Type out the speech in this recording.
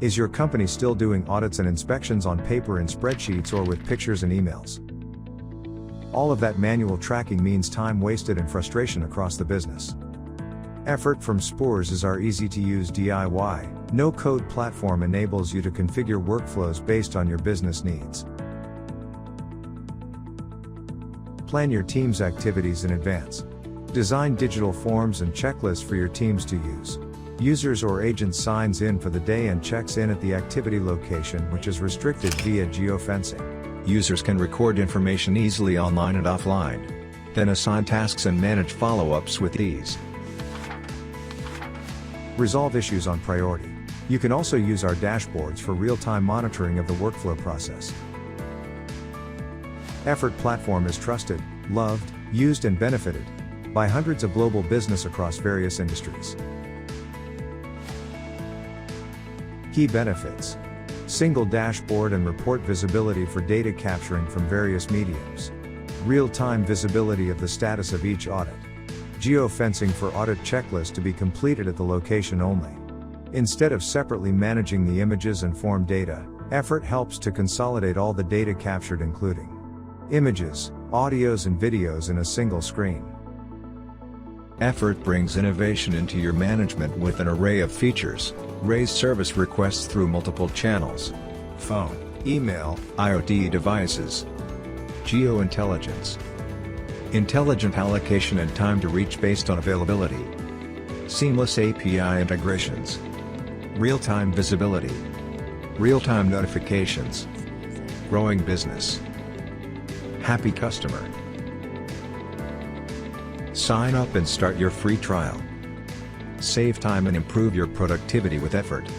Is your company still doing audits and inspections on paper in spreadsheets or with pictures and emails? All of that manual tracking means time wasted and frustration across the business. Effort from Spores is our easy-to-use DIY, no-code platform enables you to configure workflows based on your business needs. Plan your team's activities in advance. Design digital forms and checklists for your teams to use. Users or agents signs in for the day and checks in at the activity location, which is restricted via geofencing. Users can record information easily online and offline. Then assign tasks and manage follow-ups with ease. Resolve issues on priority. You can also use our dashboards for real-time monitoring of the workflow process. Effort Platform is trusted, loved, used and benefited by hundreds of global business across various industries. Key benefits: single dashboard and report visibility for data capturing from various mediums, real-time visibility of the status of each audit, geofencing for audit checklists to be completed at the location only. Instead of separately managing the images and form data, Effort helps to consolidate all the data captured, including images, audios and videos in a single screen. Effort brings innovation into your management with an array of features. Raise service requests through multiple channels: phone, email, IoT devices, geointelligence, intelligent allocation and time to reach based on availability, seamless API integrations, real-time visibility, real-time notifications, growing business, happy customer. Sign up and start your free trial. Save time and improve your productivity with Effort.